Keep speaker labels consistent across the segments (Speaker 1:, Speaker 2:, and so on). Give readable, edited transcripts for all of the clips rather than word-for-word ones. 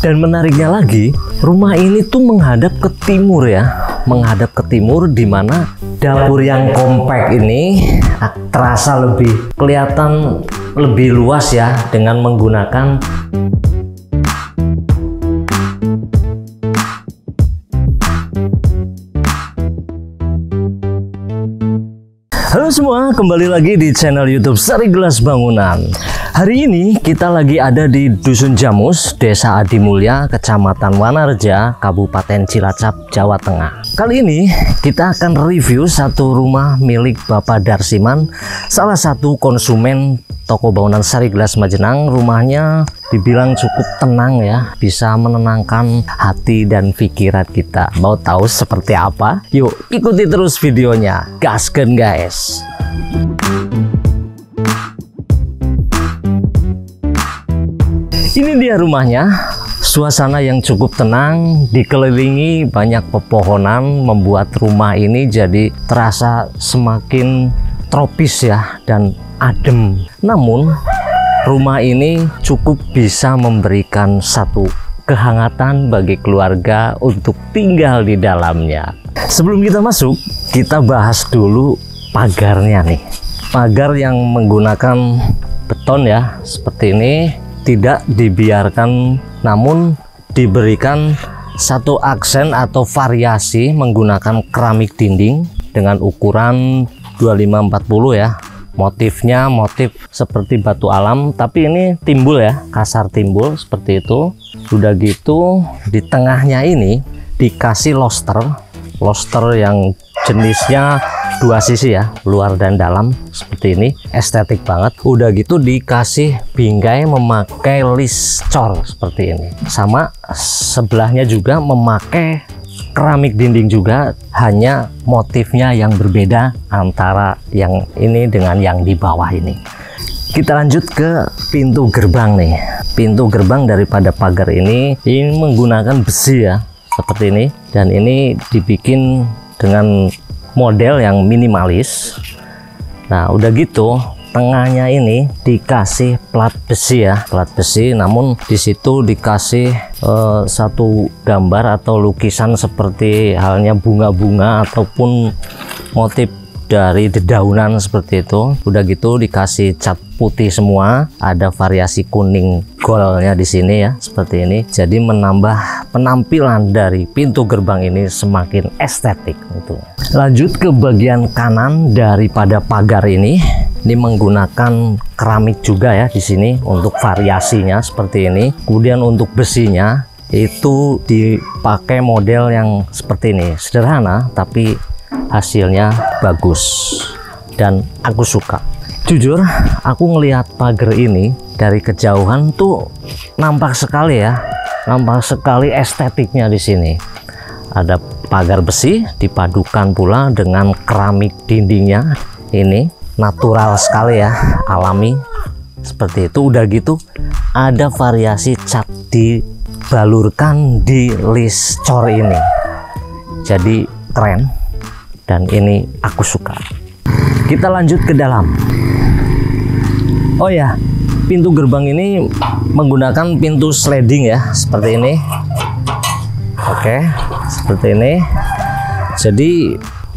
Speaker 1: Dan menariknya lagi, rumah ini tuh menghadap ke timur ya, menghadap ke timur, di mana dapur yang kompak ini terasa lebih kelihatan lebih luas ya, dengan menggunakan Halo semua, kembali lagi di channel YouTube Sarigelas Bangunan. Hari ini kita lagi ada di Dusun Jamus, Desa Adimulya, Kecamatan Wanareja, Kabupaten Cilacap, Jawa Tengah. Kali ini kita akan review satu rumah milik Bapak Darsiman, salah satu konsumen toko bangunan Sarigelas Majenang. Rumahnya dibilang cukup tenang ya, bisa menenangkan hati dan pikiran kita. Mau tahu seperti apa? Yuk ikuti terus videonya, gaskeun guys. Ini dia rumahnya, suasana yang cukup tenang, dikelilingi banyak pepohonan, membuat rumah ini jadi terasa semakin tropis ya, dan adem. Namun rumah ini cukup bisa memberikan satu kehangatan bagi keluarga untuk tinggal di dalamnya. Sebelum kita masuk, kita bahas dulu pagarnya nih. Pagar yang menggunakan beton ya, seperti ini, tidak dibiarkan, namun diberikan satu aksen atau variasi menggunakan keramik dinding dengan ukuran 25-40 ya. Motifnya motif seperti batu alam, tapi ini timbul ya, kasar timbul seperti itu. Udah gitu di tengahnya ini dikasih loster yang jenisnya dua sisi ya, luar dan dalam, seperti ini, estetik banget. Udah gitu dikasih bingkai memakai list cor seperti ini, sama sebelahnya juga memakai keramik dinding juga, hanya motifnya yang berbeda antara yang ini dengan yang di bawah ini. Kita lanjut ke pintu gerbang nih. Pintu gerbang daripada pagar ini menggunakan besi ya, seperti ini, dan ini dibikin dengan model yang minimalis. Nah udah gitu tengahnya ini dikasih plat besi ya, plat besi, namun disitu dikasih satu gambar atau lukisan seperti halnya bunga-bunga ataupun motif dari dedaunan seperti itu. Udah gitu dikasih cat putih semua, ada variasi kuning goldnya di sini ya, seperti ini. Jadi menambah penampilan dari pintu gerbang ini semakin estetik gitu. Lanjut ke bagian kanan daripada pagar ini. Ini menggunakan keramik juga ya di sini untuk variasinya seperti ini. Kemudian untuk besinya itu dipakai model yang seperti ini, sederhana tapi hasilnya bagus dan aku suka. Jujur aku ngelihat pagar ini dari kejauhan tuh nampak sekali ya, nampak sekali estetiknya di sini. Ada pagar besi dipadukan pula dengan keramik dindingnya, ini natural sekali ya, alami seperti itu. Udah gitu ada variasi cat dibalurkan di list cor ini, jadi keren dan ini aku suka. Kita lanjut ke dalam. Oh ya, pintu gerbang ini menggunakan pintu sliding ya, seperti ini. Oke, seperti ini. Jadi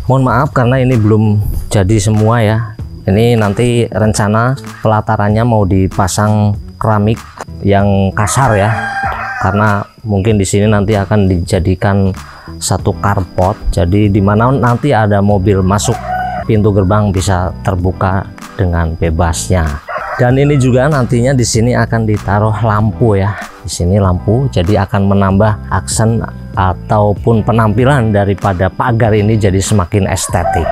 Speaker 1: mohon maaf karena ini belum jadi semua ya. Ini nanti rencana pelatarannya mau dipasang keramik yang kasar ya, karena mungkin di sini nanti akan dijadikan satu carport. Jadi dimana nanti ada mobil masuk, pintu gerbang bisa terbuka dengan bebasnya. Dan ini juga nantinya di sini akan ditaruh lampu ya. Di sini lampu, jadi akan menambah aksen ataupun penampilan daripada pagar ini jadi semakin estetik.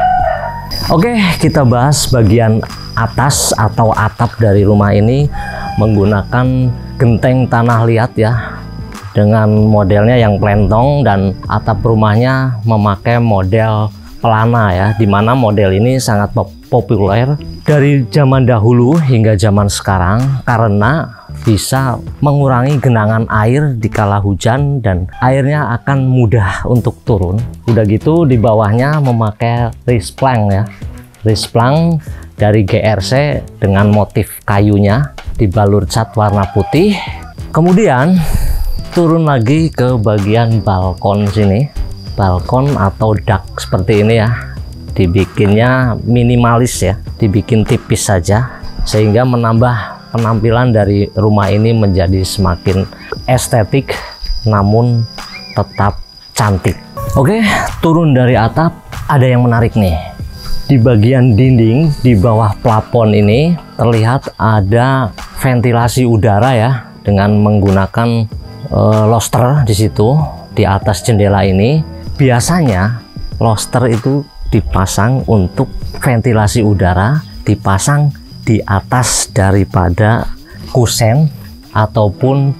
Speaker 1: Oke, kita bahas bagian atas atau atap dari rumah ini menggunakan genteng tanah liat ya, dengan modelnya yang plentong, dan atap rumahnya memakai model pelana ya, dimana model ini sangat populer dari zaman dahulu hingga zaman sekarang karena bisa mengurangi genangan air di kala hujan dan airnya akan mudah untuk turun. Udah gitu di bawahnya memakai risplank ya, risplank dari GRC dengan motif kayunya dibalur cat warna putih. Kemudian turun lagi ke bagian balkon sini. Balkon atau dak seperti ini ya, dibikinnya minimalis ya, dibikin tipis saja sehingga menambah penampilan dari rumah ini menjadi semakin estetik namun tetap cantik. Oke, turun dari atap, ada yang menarik nih. Di bagian dinding di bawah plafon ini terlihat ada ventilasi udara ya, dengan menggunakan lobster di situ di atas jendela ini. Biasanya lobster itu dipasang untuk ventilasi udara, dipasang di atas daripada kusen ataupun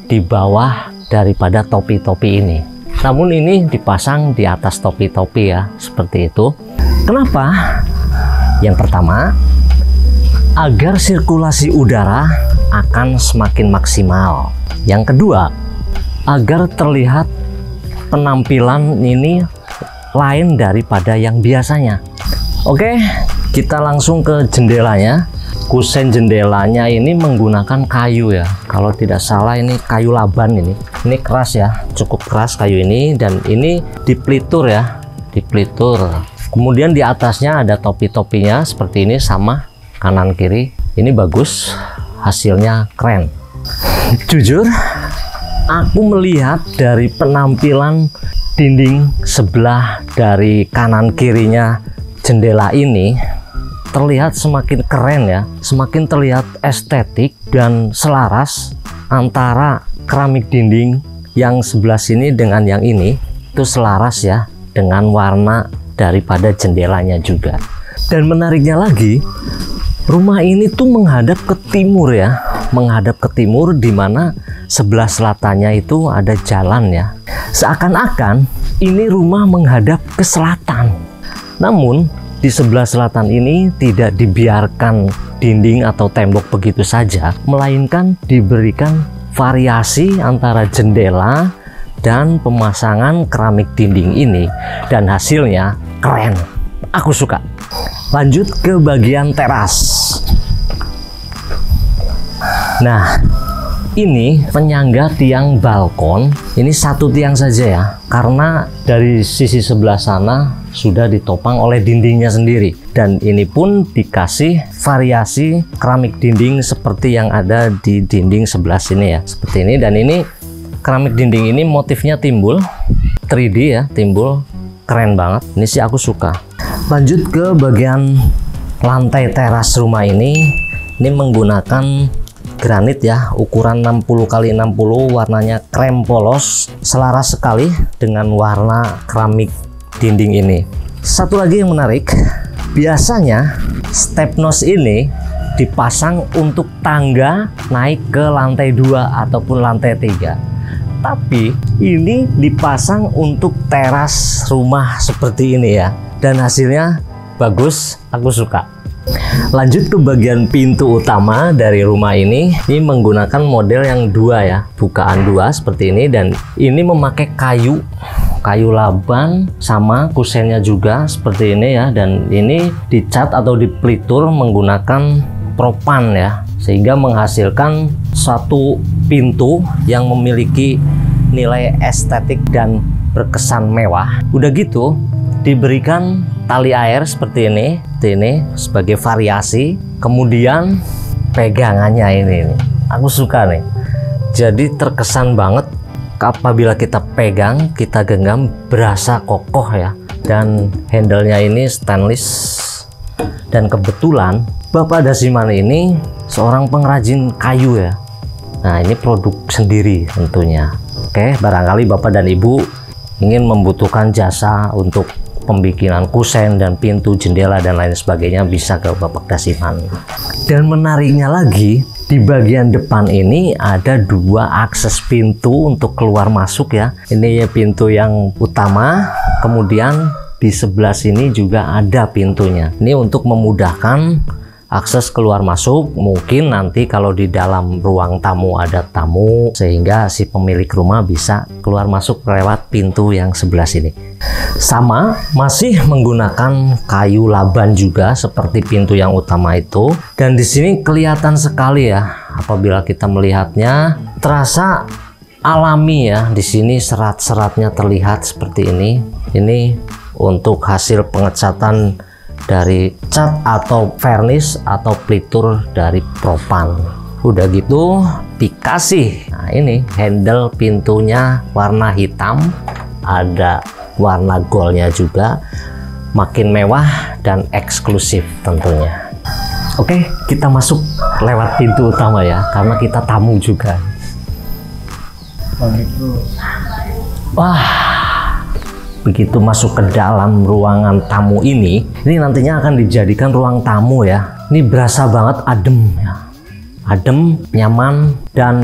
Speaker 1: di bawah daripada topi-topi ini. Namun ini dipasang di atas topi-topi ya, seperti itu. Kenapa? Yang pertama, agar sirkulasi udara akan semakin maksimal. Yang kedua, agar terlihat penampilan ini lain daripada yang biasanya. Oke, kita langsung ke jendelanya. Kusen jendelanya ini menggunakan kayu ya, kalau tidak salah ini kayu laban ini keras ya, cukup keras kayu ini, dan ini dipelitur ya, dipelitur. Kemudian di atasnya ada topi-topinya seperti ini, sama kanan kiri. Ini bagus, hasilnya keren. Jujur, aku melihat dari penampilan dinding sebelah dari kanan kirinya jendela ini terlihat semakin keren ya, semakin terlihat estetik dan selaras antara keramik dinding yang sebelah sini dengan yang ini. Itu selaras ya dengan warna daripada jendelanya juga. Dan menariknya lagi, rumah ini tuh menghadap ke timur ya, menghadap ke timur, di mana sebelah selatannya itu ada jalan ya. Seakan-akan ini rumah menghadap ke selatan. Namun di sebelah selatan ini tidak dibiarkan dinding atau tembok begitu saja, melainkan diberikan variasi antara jendela dan pemasangan keramik dinding ini, dan hasilnya keren. Aku suka. Lanjut ke bagian teras. Nah, ini penyangga tiang balkon, ini satu tiang saja ya, karena dari sisi sebelah sana sudah ditopang oleh dindingnya sendiri, dan ini pun dikasih variasi keramik dinding seperti yang ada di dinding sebelah sini ya, seperti ini. Dan ini keramik dinding ini motifnya timbul 3D ya, timbul, keren banget. Ini sih aku suka. Lanjut ke bagian lantai teras rumah ini menggunakan granit ya, ukuran 60 x 60, warnanya krem polos, selaras sekali dengan warna keramik dinding ini. Satu lagi yang menarik, biasanya step nose ini dipasang untuk tangga naik ke lantai 2 ataupun lantai 3, tapi ini dipasang untuk teras rumah seperti ini ya, dan hasilnya bagus, aku suka. Lanjut ke bagian pintu utama dari rumah ini menggunakan model yang dua ya, bukaan dua seperti ini, dan ini memakai kayu laban, sama kusennya juga seperti ini ya, dan ini dicat atau dipelitur menggunakan propan ya, sehingga menghasilkan satu pintu yang memiliki nilai estetik dan berkesan mewah. Udah gitu diberikan tali air seperti ini sebagai variasi. Kemudian pegangannya ini aku suka nih, jadi terkesan banget apabila kita pegang, kita genggam, berasa kokoh ya. Dan handle-nya ini stainless, dan kebetulan Bapak Dasiman ini seorang pengrajin kayu ya. Nah, ini produk sendiri tentunya. Oke, barangkali Bapak dan Ibu ingin membutuhkan jasa untuk pembikinan kusen dan pintu, jendela dan lain sebagainya, bisa ke Bapak Dasiman. Dan menariknya lagi, di bagian depan ini ada dua akses pintu untuk keluar masuk ya. Ini ya pintu yang utama, kemudian di sebelah sini juga ada pintunya. Ini untuk memudahkan akses keluar masuk. Mungkin nanti kalau di dalam ruang tamu ada tamu, sehingga si pemilik rumah bisa keluar masuk lewat pintu yang sebelah sini. Sama, masih menggunakan kayu laban juga seperti pintu yang utama itu. Dan di sini kelihatan sekali ya, apabila kita melihatnya, terasa alami ya. Di sini serat-seratnya terlihat seperti ini. Ini untuk hasil pengecatan dari cat atau vernis atau plitur dari propan. Udah gitu dikasih. Nah, ini handle pintunya warna hitam, ada warna goldnya juga, makin mewah dan eksklusif tentunya. Oke, kita masuk lewat pintu utama ya, karena kita tamu juga. Wah, begitu masuk ke dalam ruangan tamu ini nantinya akan dijadikan ruang tamu ya. Ini berasa banget adem ya, adem, nyaman, dan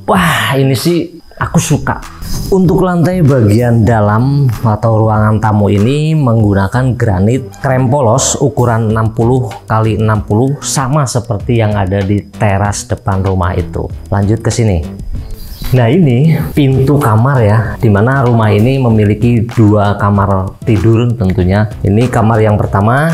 Speaker 1: wah ini sih aku suka. Untuk lantai bagian dalam atau ruangan tamu ini menggunakan granit krem polos ukuran 60 x 60 sama seperti yang ada di teras depan rumah itu. Lanjut ke sini. Nah, ini pintu kamar ya, dimana rumah ini memiliki 2 kamar tidur tentunya. Ini kamar yang pertama,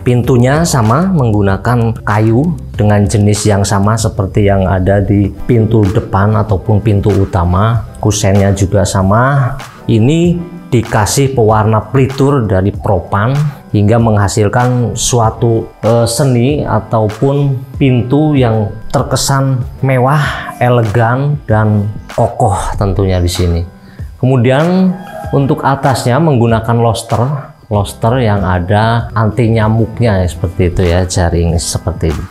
Speaker 1: pintunya sama menggunakan kayu dengan jenis yang sama seperti yang ada di pintu depan ataupun pintu utama. Kusennya juga sama. Ini dikasih pewarna plitur dari propan hingga menghasilkan suatu seni ataupun pintu yang terkesan mewah, elegan, dan kokoh tentunya di sini. Kemudian untuk atasnya menggunakan loster yang ada anti nyamuknya ya, seperti itu ya, jaring seperti itu.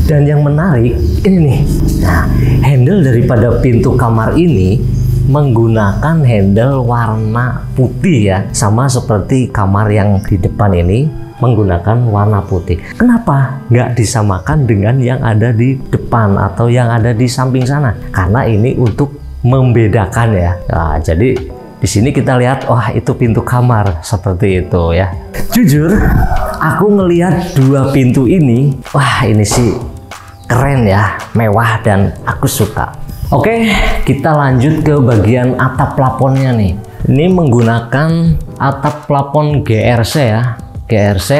Speaker 1: Dan yang menarik ini nih, nah, handle daripada pintu kamar ini menggunakan handle warna putih ya, sama seperti kamar yang di depan ini menggunakan warna putih. Kenapa nggak disamakan dengan yang ada di depan atau yang ada di samping sana? Karena ini untuk membedakan ya. Nah, jadi di sini kita lihat, wah itu pintu kamar seperti itu ya. Jujur, aku ngelihat 2 pintu ini, wah ini sih keren ya, mewah, dan aku suka. Oke, kita lanjut ke bagian atap plafonnya nih. Ini menggunakan atap plafon GRC ya. GRC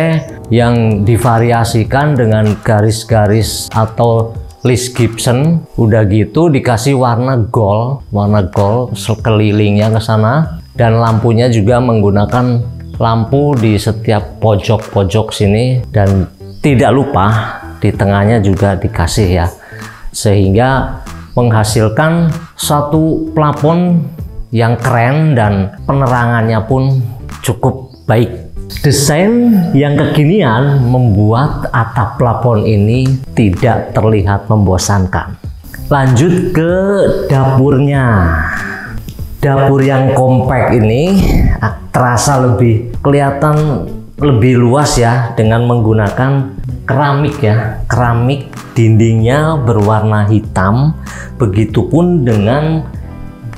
Speaker 1: yang divariasikan dengan garis-garis atau list Gibson. Udah gitu dikasih warna gold sekelilingnya ke sana, dan lampunya juga menggunakan lampu di setiap pojok-pojok sini, dan tidak lupa di tengahnya juga dikasih ya, sehingga menghasilkan satu plafon yang keren dan penerangannya pun cukup baik. Desain yang kekinian membuat atap plafon ini tidak terlihat membosankan. Lanjut ke dapurnya. Dapur yang kompak ini terasa lebih kelihatan lebih luas ya, dengan menggunakan keramik ya. Keramik dindingnya berwarna hitam, begitupun dengan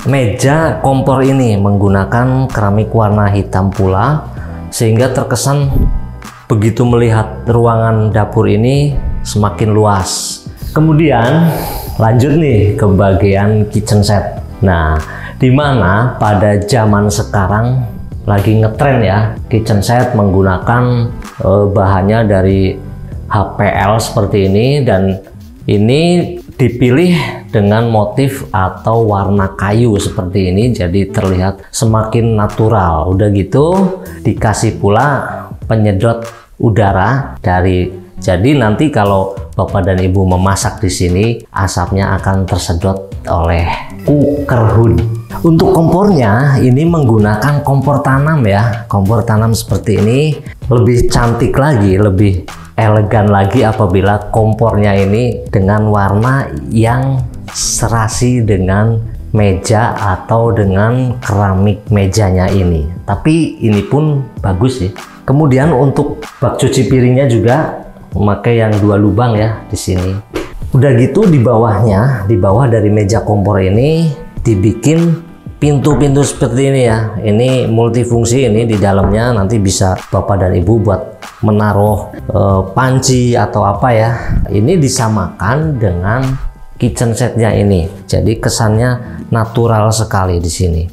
Speaker 1: meja kompor ini menggunakan keramik warna hitam pula, sehingga terkesan begitu melihat ruangan dapur ini semakin luas. Kemudian lanjut nih ke bagian kitchen set. Nah, dimana pada zaman sekarang lagi ngetren ya, kitchen set menggunakan bahannya dari HPL seperti ini, dan ini dipilih dengan motif atau warna kayu seperti ini, jadi terlihat semakin natural. Udah gitu dikasih pula penyedot udara dari, jadi nanti kalau Bapak dan Ibu memasak di sini, asapnya akan tersedot oleh cooker hood. Untuk kompornya ini menggunakan kompor tanam ya. Kompor tanam seperti ini lebih cantik lagi, lebih elegan lagi apabila kompornya ini dengan warna yang serasi dengan meja atau dengan keramik mejanya ini. Tapi ini pun bagus sih. Kemudian untuk bak cuci piringnya juga memakai yang 2 lubang ya di sini. Udah gitu di bawahnya, di bawah dari meja kompor ini dibikin pintu-pintu seperti ini ya. Ini multifungsi, ini di dalamnya nanti bisa Bapak dan Ibu buat menaruh panci atau apa ya. Ini disamakan dengan kitchen setnya ini, jadi kesannya natural sekali di sini.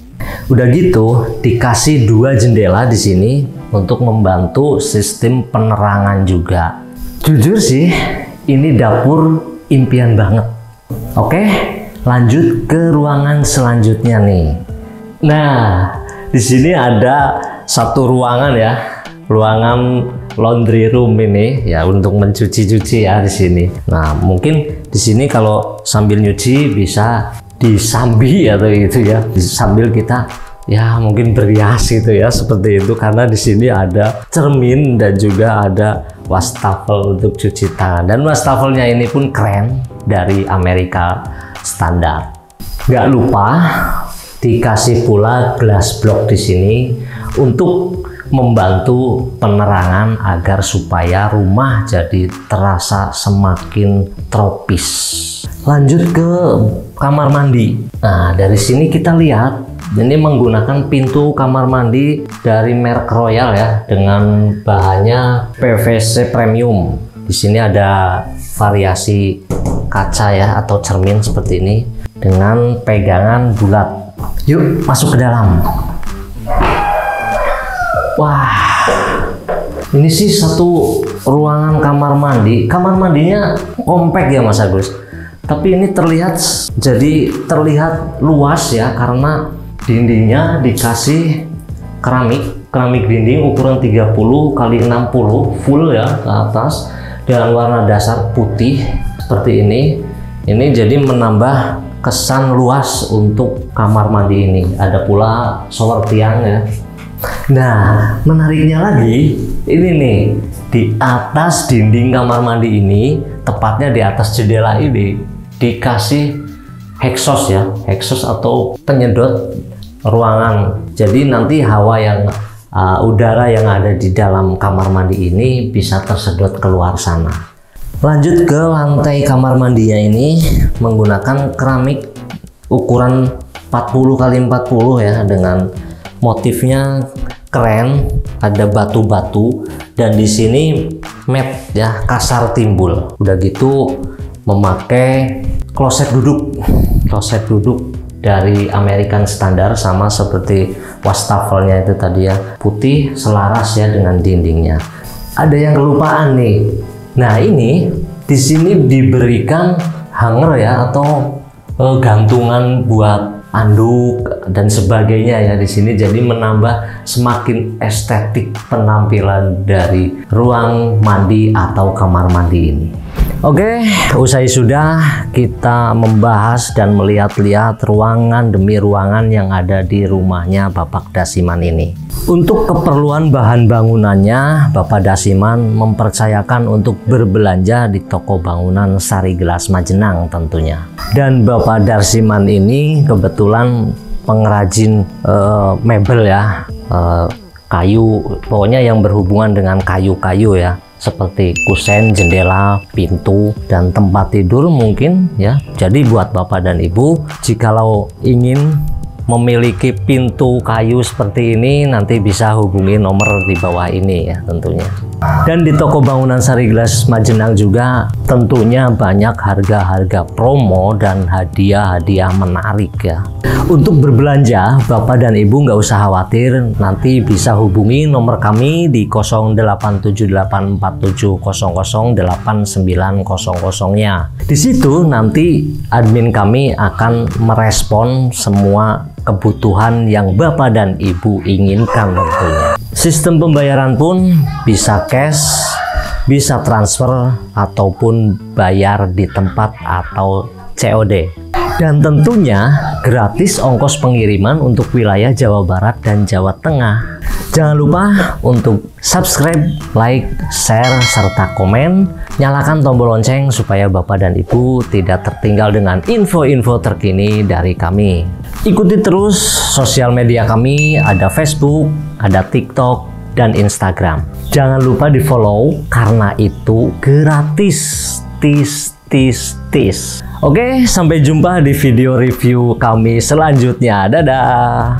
Speaker 1: Udah gitu dikasih 2 jendela di sini untuk membantu sistem penerangan juga. Jujur sih ini dapur impian banget. Oke, Lanjut ke ruangan selanjutnya nih. Nah, di sini ada satu ruangan ya, ruangan laundry room ini ya, untuk mencuci-cuci ya di sini. Nah, mungkin di sini kalau sambil nyuci bisa disambi atau gitu ya, sambil kita ya mungkin berias gitu ya, seperti itu, karena di sini ada cermin dan juga ada wastafel untuk cuci tangan. Dan wastafelnya ini pun keren, dari Amerika standar. Nggak lupa dikasih pula glass block di sini untuk membantu penerangan agar supaya rumah jadi terasa semakin tropis. Lanjut ke kamar mandi. Nah, dari sini kita lihat ini menggunakan pintu kamar mandi dari merek Royal ya, dengan bahannya PVC premium. Di sini ada variasi kaca ya atau cermin seperti ini dengan pegangan bulat. Yuk masuk ke dalam. Wah, ini sih satu ruangan kamar mandi. Kamar mandinya kompak ya Mas Agus, tapi ini terlihat luas ya, karena dindingnya dikasih keramik dinding ukuran 30 x 60 full ya ke atas, dengan warna dasar putih seperti ini. Ini jadi menambah kesan luas untuk kamar mandi ini. Ada pula shower tiang ya. Nah, menariknya lagi ini nih, di atas dinding kamar mandi ini, tepatnya di atas jendela ini, dikasih exhaust ya, exhaust atau penyedot ruangan. Jadi nanti hawa yang udara yang ada di dalam kamar mandi ini bisa tersedot keluar sana. Lanjut ke lantai kamar mandinya, ini menggunakan keramik ukuran 40 x 40 ya, dengan motifnya keren, ada batu-batu, dan di sini matte ya, kasar timbul. Udah gitu memakai kloset duduk dari American Standard, sama seperti wastafelnya itu tadi ya, putih selaras ya dengan dindingnya. Ada yang kelupaan nih. Nah, ini di sini diberikan hanger ya, atau gantungan buat anduk dan sebagainya ya di sini, jadi menambah semakin estetik penampilan dari ruang mandi atau kamar mandi ini. Oke, usai sudah kita membahas dan melihat-lihat ruangan demi ruangan yang ada di rumahnya Bapak Dasiman ini. Untuk keperluan bahan bangunannya, Bapak Dasiman mempercayakan untuk berbelanja di toko bangunan Sari Gelas Majenang tentunya. Dan Bapak Dasiman ini kebetulan pengrajin mebel ya, kayu, pokoknya yang berhubungan dengan kayu-kayu ya, seperti kusen, jendela, pintu, dan tempat tidur mungkin ya. Jadi buat Bapak dan Ibu, jikalau ingin memiliki pintu kayu seperti ini, nanti bisa hubungi nomor di bawah ini ya tentunya. Dan di toko bangunan Sari Gelas Majenang juga tentunya banyak harga-harga promo dan hadiah-hadiah menarik ya. Untuk berbelanja, Bapak dan Ibu nggak usah khawatir, nanti bisa hubungi nomor kami di 087840089000-nya. Di situ nanti admin kami akan merespon semua kebutuhan yang Bapak dan Ibu inginkan tentunya. Sistem pembayaran pun bisa cash, bisa transfer, ataupun bayar di tempat atau COD. Dan tentunya gratis ongkos pengiriman untuk wilayah Jawa Barat dan Jawa Tengah. Jangan lupa untuk subscribe, like, share, serta komen. Nyalakan tombol lonceng supaya Bapak dan Ibu tidak tertinggal dengan info-info terkini dari kami. Ikuti terus sosial media kami, ada Facebook, ada TikTok, dan Instagram. Jangan lupa di follow karena itu gratis. Oke, sampai jumpa di video review kami selanjutnya. Dadah.